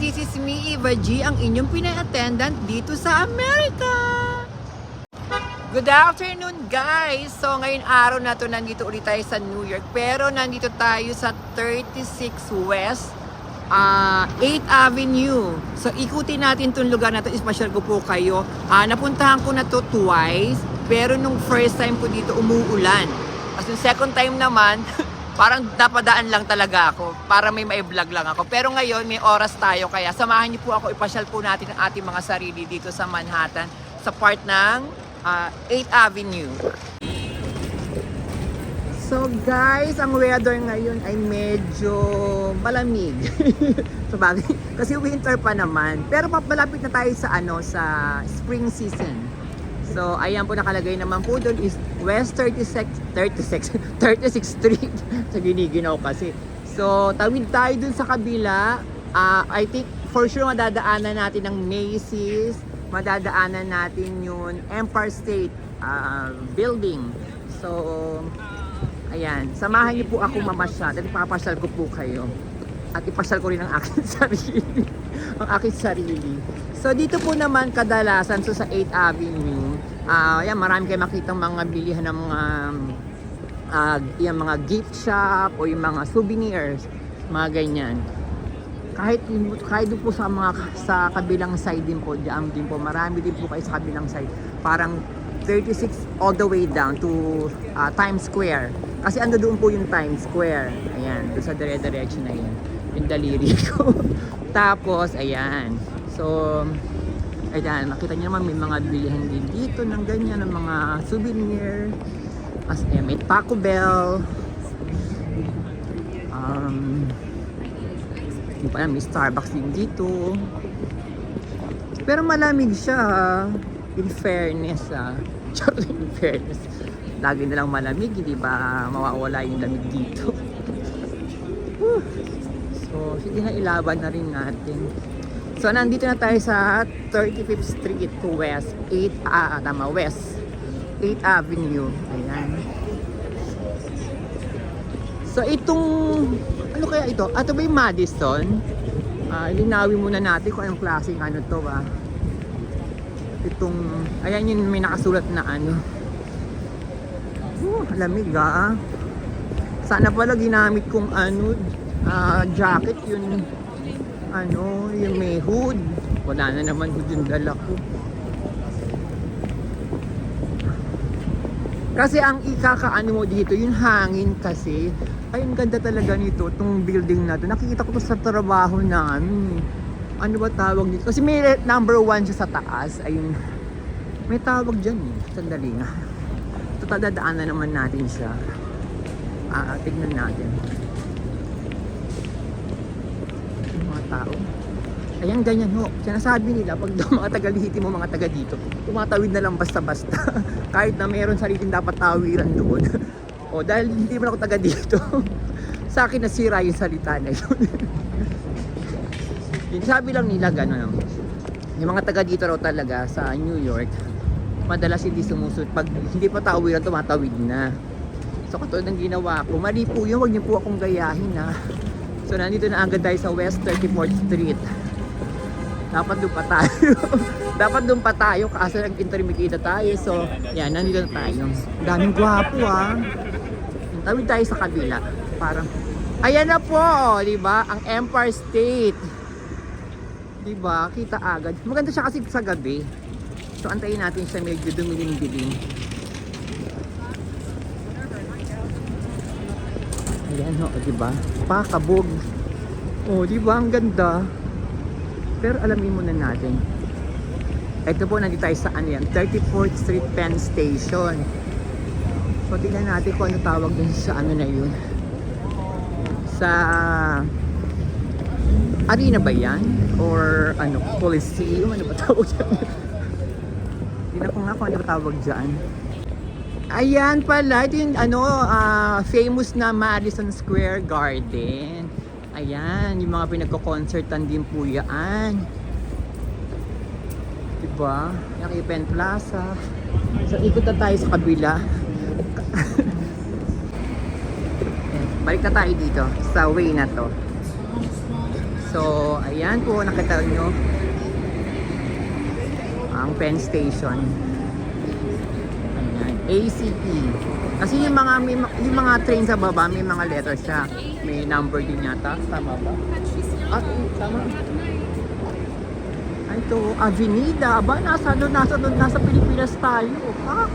this is me, Eva G, ang inyong Pinay-attendant dito sa Amerika. Good afternoon, guys! So, ngayong araw na to, nandito ulit tayo sa New York. Pero, nandito tayo sa 36 West 8th Avenue. So, ikutin natin itong lugar na to. Ispasyal ko po kayo. Napuntahan ko na to twice. Pero, nung first time ko dito, umuulan. As yung second time naman, parang napadaan lang talaga ako para may vlog lang ako. Pero ngayon, may oras tayo. Kaya samahan niyo po ako, ipasyal po natin ang ating mga sarili dito sa Manhattan. Sa part ng 8th Avenue. So guys, ang weather ngayon ay medyo malamig. So bagay, kasi winter pa naman. Pero malapit na tayo sa sa spring season. So ayan po, nakalagay naman po doon is West 36th Street. Sa Giniginaw kasi. So tawid tayo doon sa kabila. I think for sure madadaanan natin ng Macy's. Madadaanan natin yung Empire State Building. So, ayan. Samahan niyo po ako mamasyal. At ipapasyal ko po kayo. At ipasyal ko rin ang aking sarili. Ang aking sarili. So, dito po naman kadalasan sa 8th Avenue. Ayan, marami kayo makitang mga bilihan ng mga yung mga gift shop o yung mga souvenirs. Mga ganyan. Kahit doon po sa kabilang side din po, diyan din po, marami din po kayo sa kabilang side. Parang 36 all the way down to Times Square. Kasi ando doon po yung Times Square. Ayan, doon sa dire-diretso na yun. Yung daliri ko. Tapos, ayan. So, ayan, makita nyo naman may mga bilihan din dito ng ganyan, ng mga souvenir. As may Taco Bell. May Starbucks din dito. Pero malamig siya, in fairness. In fairness. Lagi na lang malamig, hindi ba mawawala yung lamig dito. So, sige na, ilaban na rin natin. So, nandito na tayo sa 35th Street to West 8th Avenue. Ayan. So, itong ano kaya ito? Ito ba yung Madison? Linawin muna natin kung anong klaseng ano to ba. Itong, ayan yung may nakasulat na ano. Lamig Sana pala ginamit kong ano, jacket yung ano, yung may hood. Wala na naman hood yung dala ko. Kasi ang ikakaano mo dito, yung hangin kasi. Ay, ang ganda talaga nito, itong building na to. Nakikita ko to sa trabaho namin. Ano ba tawag dito? Kasi may number 1 siya sa taas. Ayun. May tawag dyan Sandali nga. Ito, dadaanan naman natin siya. Tignan natin. Yung mga tao. Ayan, ganyan ho. Sinasabi nila, pag mga taga-Lihiti mo, mga taga dito, tumatawid na lang basta-basta. Kahit na mayroon sariling dapat tawiran doon. O, dahil hindi man ako taga dito, sa akin nasira yung salita na yun. Yung sabi lang nila gano'n. Yung mga taga dito raw talaga sa New York, madalas hindi sumusunod. Pag hindi pa tawiran, tumatawid na. So, katulad ng ginawa ko, mali po yun, huwag niyo po akong gayahin So, nandito na agad tayo sa West 34th Street. Dapat doon pa tayo. Dapat doon pa tayo kasi nag-intermediate tayo. So, yan, nandito na tayo. Daming gwapo Tawid tayo sa kabila. Parang, ayan na po, di ba? Ang Empire State. Di ba? Kita agad. Maganda siya kasi sa gabi. So, antayin natin siya medyo dumilim-dilim. Ayan di ba? Pakabog. Di ba? Ang ganda. Pero alamin muna natin. Ito po, nandito tayo sa 34th Street Penn Station. So, tingnan natin kung ano tawag dun sa na yun. Sa arena ba yan? Or Coliseum? Ano ba tawag dyan? Tingnan ko nga kung ano ba tawag dyan. Ayan pala, ito yung famous na Madison Square Garden. Ayan, yung mga pinagko-concertan din po yan. Diba? Yung Penn Plaza. So, ikot na tayo sa kabila. Balik na tayo dito sa way na to. So, ayan po, nakita nyo ang Penn Station. Ayan, ACE. Kasi yung mga train sa baba, may mga letters siya. May number din yata. Tama ba? Tama. Ay, ito, Avenida. Aba, nasa Pilipinas tayo. Ah.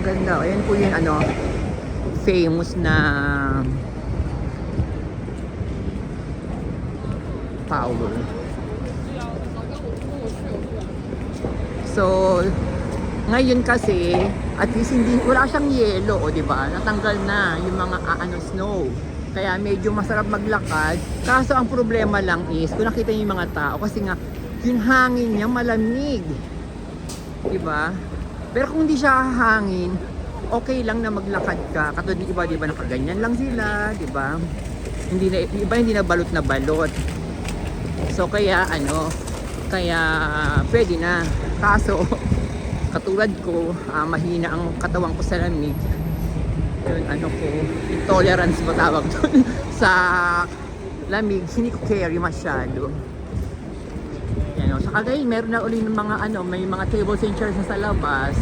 Ganda. Ayan po yung famous na tower. So, ngayon kasi, at least wala siyang yelo, o diba? Natanggal na yung mga snow. Kaya medyo masarap maglakad. Kaso ang problema lang is, kung nakita niyo yung mga tao, kasi nga, yung hangin niya malamig. Diba? Pero kung hindi siya hangin, okay lang na maglakad ka. Katulad ng iba, diba, nakaganyan lang sila, diba? Hindi na balot na balot. So kaya kaya pwede na. Kaso katulad ko, mahina ang katawan ko sa lamig. Yun, intolerance ba tawag doon sa lamig, hindi ko carry masyado. Yan, sa Cagayan meron na uli ng mga may mga tables and chairs na sa labas.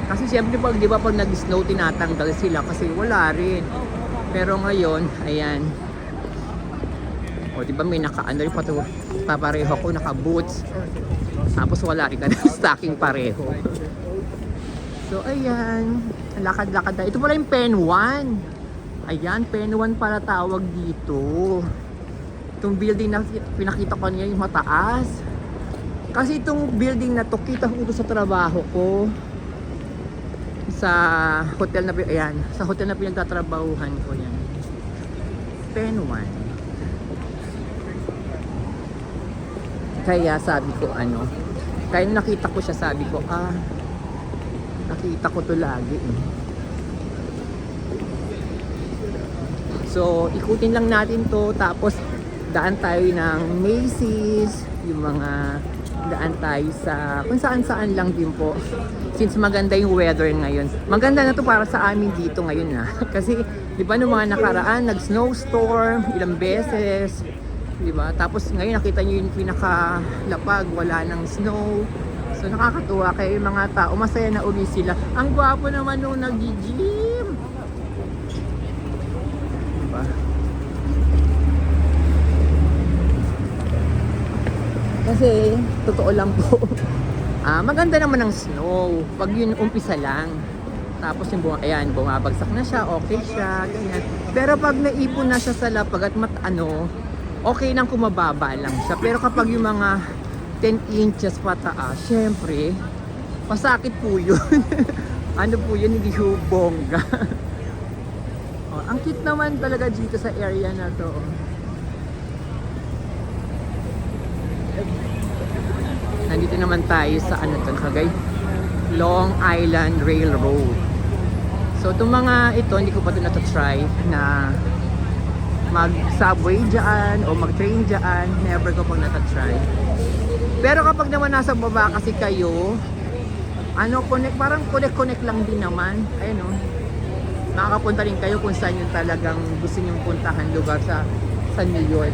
Kasi siyempre pag nag-snow tinatanggal sila kasi wala rin. Pero ngayon, ayan. O diba may papareho ko, naka-boots. Tapos wala rin ka na stocking pareho. So ayan, lakad-lakad na. Ito pala yung Pen 1. Ayan, Pen 1 para tawag dito. Itong building na pinakita ko niya yung mataas. Kasi itong building na to, kita ko ito sa trabaho ko. Sa hotel na, ayan, sa hotel na pinagtatrabahuhan ko yan. Pen 1. Kaya sabi ko kaya nakita ko siya, sabi ko nakita ko to lagi So ikutin lang natin to, tapos daan tayo ng Macy's, yung mga daan tayo sa kung saan lang din po, since maganda yung weather ngayon. Maganda na to para sa amin dito ngayon kasi di ba nung mga nakaraan nag snowstorm ilang beses, diba? Tapos ngayon nakita nyo yung pinakalapag, wala ng snow. So nakakatuwa kayo yung mga tao, masaya na uli sila. Ang gwapo naman nung nag-gym. Diba? Kasi totoo lang po. Maganda naman ang snow pag yun umpisa lang. Tapos yung bumabagsak na siya, okay siya, ganyan. Pero pag naipon na siya sa lapag at okay lang kung mababa lang siya. Pero kapag yung mga 10 inches pataas, syempre, masakit po yun. Po yun, hindi hubongga. Ang cute naman talaga dito sa area na to. Nandito naman tayo sa Long Island Railroad. So itong mga ito, hindi ko pa ito na-try na mag-subway dyan o mag-train dyan, never ko pang natatry. Pero kapag naman nasa baba kasi kayo, parang connect lang din naman. Ayun makakapunta rin kayo kung saan yung talagang gusto nyong puntahan lugar sa New York.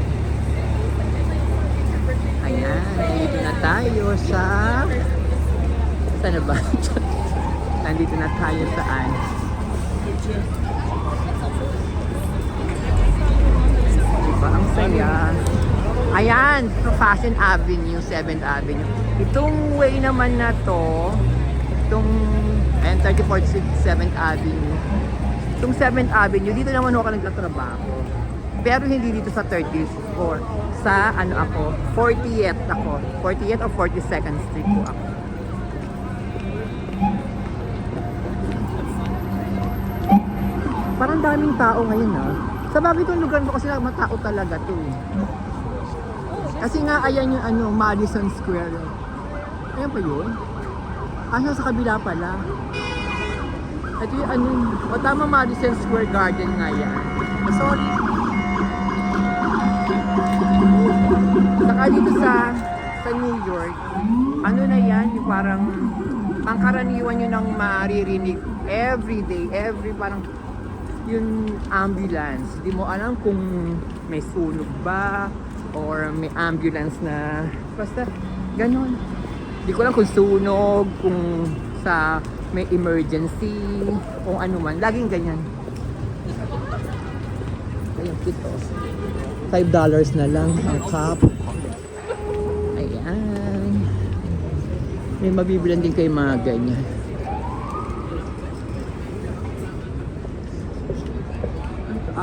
Ayan, nandito na tayo saan na ba? Nandito na tayo saan? Ang saya. Ayan, Fashion Avenue, 7th Avenue. Itong way naman na to, itong 34th Street, 7th Avenue. Itong 7th Avenue, dito naman ako nagtatrabaho. Pero hindi dito sa 30th floor. Sa 40th ako. 40th o 42nd Street po ako. Parang daming tao ngayon Sa bagay itong lugar mo kasi matao talaga to. Kasi nga ayan yung Madison Square. Ayan pa yun? Sa kabila pala. Ito yung tama, Madison Square Garden nga yan. Sorry. Saka dito sa New York, na yan, yung parang pangkaraniwan yun ang maririnig every day, parang yung ambulance. Di mo alam kung may sunog ba or may ambulance na basta ganon. Di ko alam kung sunog, kung sa may emergency, kung ano man. Laging ganyan. Ayun, ito. $5 na lang ang cup. Ayan. May mabibilan din kayo mga ganyan.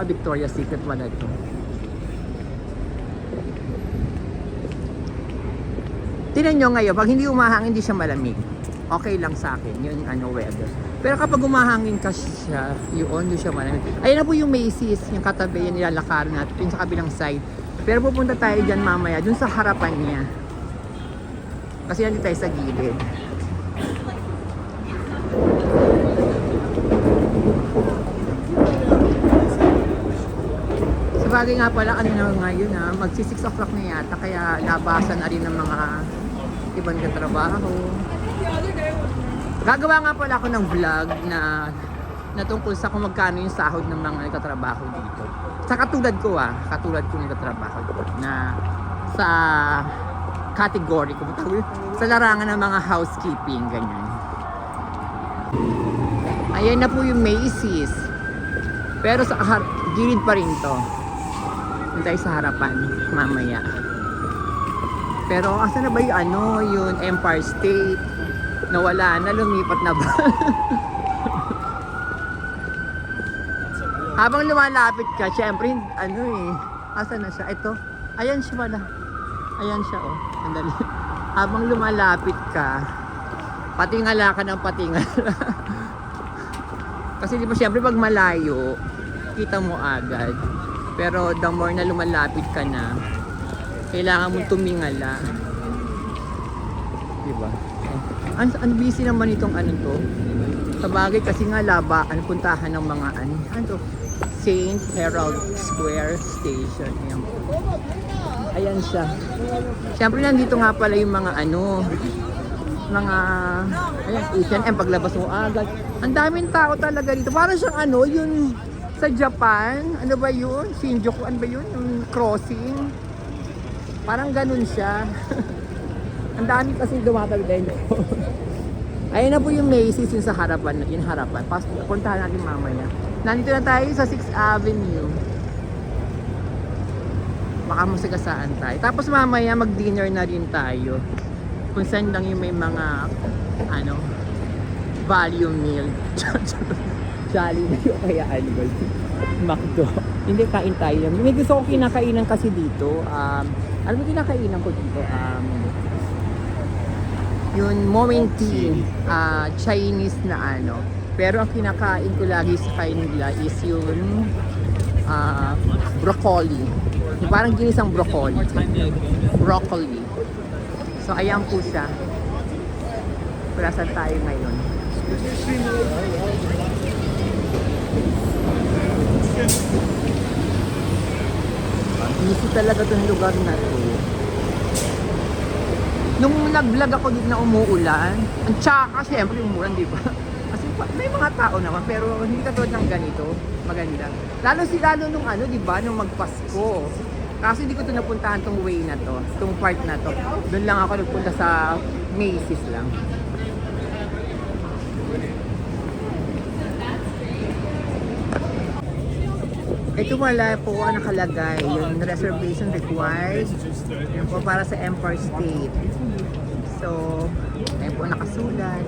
Victoria's Secret wala ito. Tingnan nyo ngayon, pag hindi umahangin, hindi siya malamig. Okay lang sa akin, yun weather. Pero kapag umahangin kasi siya, yun siya malamig. Ayan na po yung Macy's, yung katabi yan nilalakaran natin, yung sa kabilang side. Pero pupunta tayo dyan mamaya, dun sa harapan niya. Kasi nandito tayo sa gilid. Sabagay nga pala, ano na ngayon magsi 6 o'clock na yata, kaya labasan na rin ng mga ibang katrabaho. Gagawa nga pala ako ng vlog na tungkol sa kung magkano yung sahod ng mga nagtatrabaho dito. Sa katulad ko nagtatrabaho dito, na sa category ko, sa larangan ng mga housekeeping, ganyan. Ayan na po yung Macy's. Pero sa gilid pa rin to. Tayo sa harapan mamaya. Pero asa na ba yung yung Empire State? Nawala na, lumipat na ba? Habang lumalapit ka, syempre asa na siya? Ito. Ayan siya pala. Ayan siya Andali. Habang lumalapit ka, patingala ka ng patingala. Kasi di ba syempre pag malayo, kita mo agad. Pero the more na lumalapit ka na, kailangan mong tumingala. Diba? Ang busy naman itong to. Sa bagay kasi nga puntahan ng mga to? St. Herald Square Station. Ayan siya. Siyempre nandito nga pala yung mga mga H&M, paglabas mo agad. Ang daming tao talaga dito. Parang siyang yung sa Japan, ano ba yun? Shinjuku, ano ba yun? Yung crossing. Parang ganun siya. Ang dami kasi dumatawid dito. Ayun na po yung Macy's yung sa harapan. Yung harapan. Puntahan natin mamaya. Nandito na tayo sa 6th Avenue. Baka masagasaan tayo. Tapos mamaya mag-dinner na rin tayo. Kung saan lang yung may mga value meal. Jollibee o kaya McDo. Hindi, kain tayo. May gusto ko kinakainan kasi dito. Ano ba kinakainan ko dito? Yung Momenti, Chinese na Pero ang kinakain ko lagi sa kanila is yung broccoli. Parang ginisang broccoli. Broccoli. So ayan po siya. Pulasan tayo ngayon. Busy talaga itong lugar na to. Nung nag-vlog ako dito na umuulan, ang tsaka syempre umuulan, di ba? Kasi may mga tao naman, pero hindi katulad ng ganito, maganda. Lalo nung di ba, nung magpasko. Kasi hindi ko ito napuntahan tong way na to, tong part na to. Doon lang ako nagpunta sa Macy's lang. Ito wala po nakalagay, yung reservation required. Yan po para sa Empire State. So, ayun po nakasulat.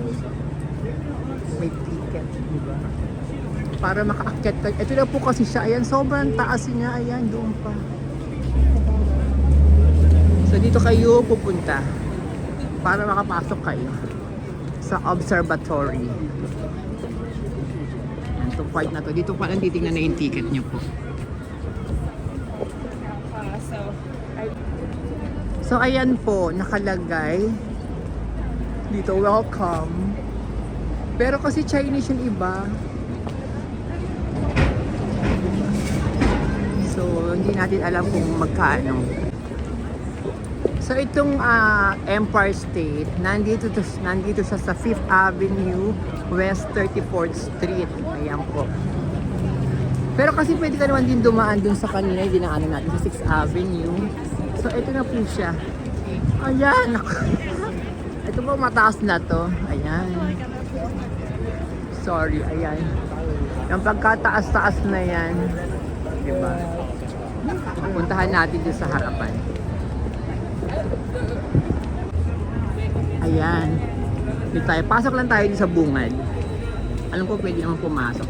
May ticket, diba? Para makaakyat ka. Ito na po kasi siya, ayan, sobrang taas niya, ayan, doon pa. So, dito kayo pupunta para makapasok kayo sa observatory. Itong part na to. Dito pa lang titignan na yung ticket nyo po. So ayan po, nakalagay dito, welcome. Pero kasi Chinese yung iba. So hindi natin alam kung magkano. So itong Empire State, nandito siya sa 5th Avenue, West 34th Street. Ayan po. Pero kasi pwede ka naman din dumaan dun sa kanina, yung dinaanan natin sa 6th Avenue. So, ito na po siya. Ayan, ako. Ito po, mataas na to. Ayan. Sorry, ayan. Yung pagkataas-taas na yan. Diba? Puntahan natin dun sa harapan. Ayan. Dito tayo. Pasok lang tayo dun sa bungad. Alam ko pwede naman pumasok.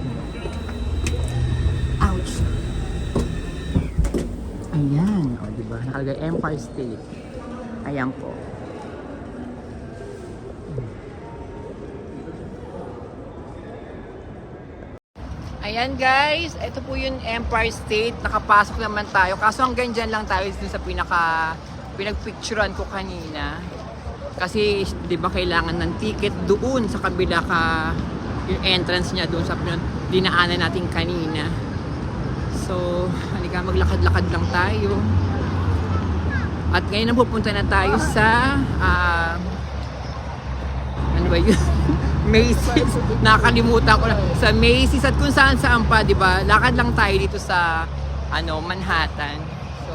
Ouch! Ayan. O, diba? Nakalagay Empire State. Ayan po. Ayan guys, ito po yung Empire State. Nakapasok naman tayo. Kaso hanggang dyan lang tayo dun sa pinagpicturean ko kanina. Kasi di ba kailangan ng ticket doon sa kabila ka yung entrance niya doon sa dinaanan natin kanina. So, halika maglakad-lakad lang tayo. At ngayon na pupunta na tayo sa ano ba yun? Macy's. Nakalimutan ko na. Sa Macy's at kung saan pa, di ba? Lakad lang tayo dito sa Manhattan. So,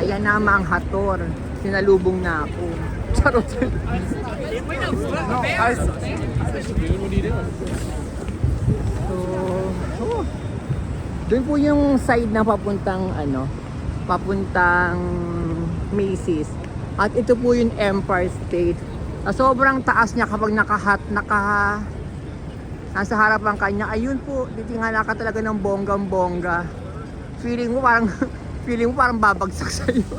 ayan na ang Hator. Sinalubong na ako. Charot. So, doon po yung side na papuntang papuntang Macy's. At ito po yung Empire State. Sobrang taas niya kapag nasa harapan kanya. Ayun po, titingala ka talaga ng bonggang-bongga. Feeling mo parang babagsak sa iyo.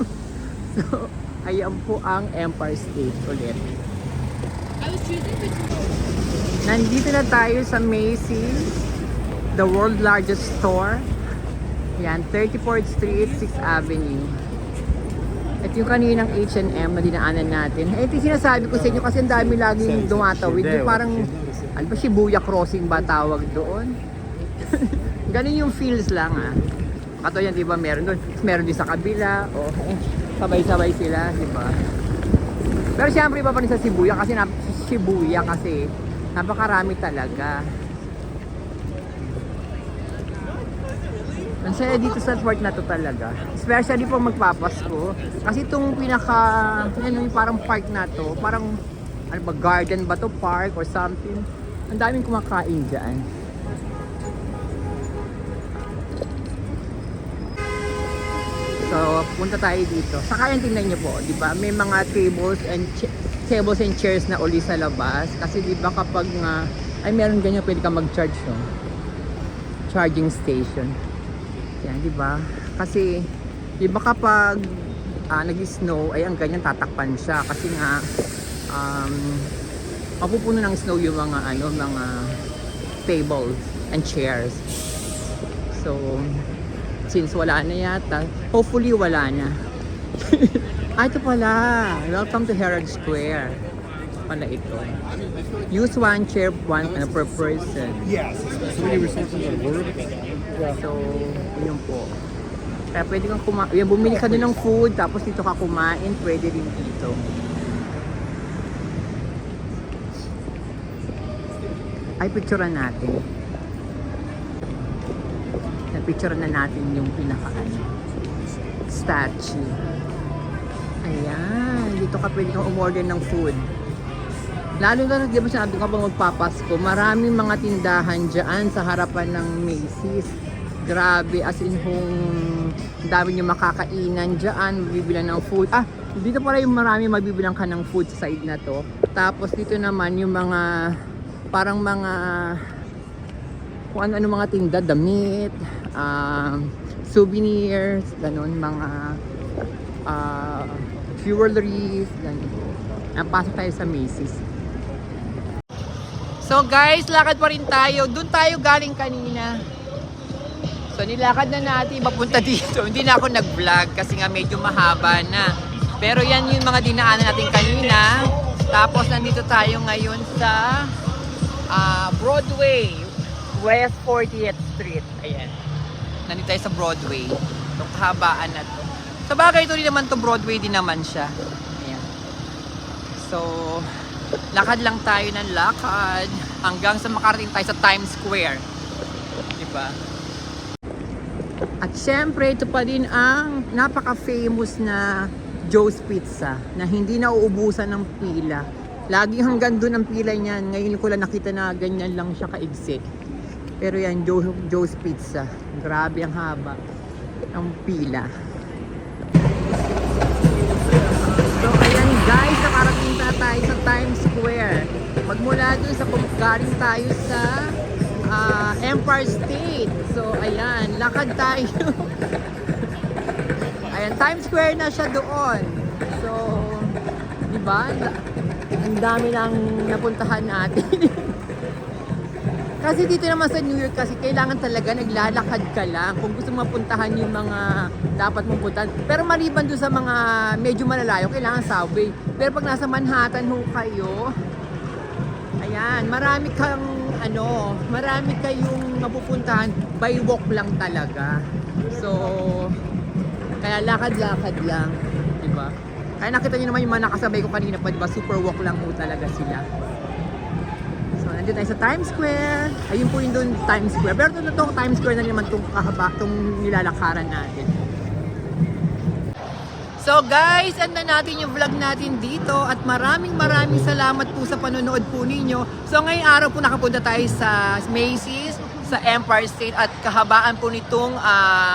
So, ayan po ang Empire State ulit. Nandito na tayo sa Macy's, the world largest store. Yan, 34th Street, 6th Avenue. At yung kaninang H&M na dinaanan natin. Ito yung sinasabi ko sa inyo kasi ang dami laging dumatawid. Yung parang, ano ba, Shibuya Crossing ba tawag doon? Ganun yung feels lang Kato yan, di ba, meron doon. Meron din sa kabila. Sabay-sabay sila, di ba? Pero syempre iba pa rin sa Shibuya kasi napakarami talaga. Ang saya dito sa sport na to talaga. Especially pag magpapasko. Kasi itong yung parang park na to, parang ano ba, garden ba to, park or something. Ang daming kumakain dyan. So, punta tayo dito. Saka yan, tingnan nyo po, di ba? May mga tables and chairs na uli sa labas. Kasi di ba kapag meron ganyan, pwede ka mag-charge charging station. Yan, di ba? Kasi di ba kapag nag-snow ay ang ganyan tatakpan siya kasi nga mapupuno ng snow yung mga mga tables and chairs. So since wala na yata, hopefully wala na. Ito pala. Welcome to Herald Square. Pala ito. Use one chair per person. Yes. So many resources are word. So, yun po. Kaya pwede kang bumili ka doon ng food, tapos dito ka kumain, pwede rin dito. Ay, picturean natin. Napicturean na natin yung statue. Ayan, dito ka pwede kang umorder ng food. Lalo na, di ba sinabi ko kapag magpapasko, maraming mga tindahan dyan sa harapan ng Macy's. Grabe, as in dami nyo makakainan dyan, mabibilan ng food. Dito pala yung marami mabibilang ka ng food sa side na to. Tapos dito naman yung mga, parang mga, kung ano mga tinda, damit, souvenirs, ganun, mga jewelries, ganun. Pasok tayo sa Macy's. So guys, lakad pa rin tayo. Doon tayo galing kanina. So nilakad na natin papunta dito. Hindi na ako nag-vlog kasi nga medyo mahaba na. Pero yan yung mga dinaanan natin kanina. Tapos nandito tayo ngayon sa Broadway, West 40th Street. Ayan. Nandito tayo sa Broadway. So kahabaan na to. Sa bagay ito rin naman to, Broadway din naman siya. Ayan. So Lakad lang tayo ng lakad hanggang sa makarating tayo sa Times Square. Diba? At syempre, ito pa din ang napaka-famous na Joe's Pizza na hindi nauubusan ng pila. Lagi hanggang doon ang pila niyan. Ngayon ko lang nakita na ganyan lang siya kaigsi. Pero yan, Joe's Pizza. Grabe ang haba ng pila. So ayan guys, nakarating na tayo sa Times Square. Magmula dun sa galing tayo sa Empire State. So ayan, lakad tayo. Ayan, Times Square na siya doon. So, di ba? Ang dami nang napuntahan natin. Kasi dito naman sa New York kasi kailangan talaga naglalakad ka lang kung gusto mo mapuntahan yung mga dapat mong puntahan. Pero maliban doon sa mga medyo malalayo, kailangan subway. Pero pag nasa Manhattan ho kayo, ayan, marami kayong mapupuntahan by walk lang talaga. So, kaya lakad-lakad lang, di ba? Kaya nakita niyo naman yung mga nakasabay ko kanina pa, di ba? Super walk lang ho talaga sila. So, nandito tayo sa Times Square. Ayun po yung doon Times Square. Pero itong Times Square na naman itong kahaba, itong nilalakaran natin. So guys, anda natin yung vlog natin dito at maraming salamat po sa panonood po ninyo. So ngayong araw po nakapunta tayo sa Macy's, sa Empire State at kahabaan po nitong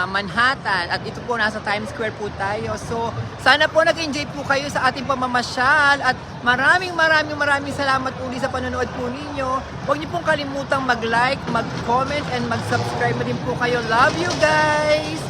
Manhattan. At ito po nasa Times Square po tayo. So sana po nag-enjoy po kayo sa ating pamamasyal at maraming salamat po sa panonood po ninyo. Huwag niyo pong kalimutang mag-like, mag-comment and mag-subscribe din po kayo. Love you guys!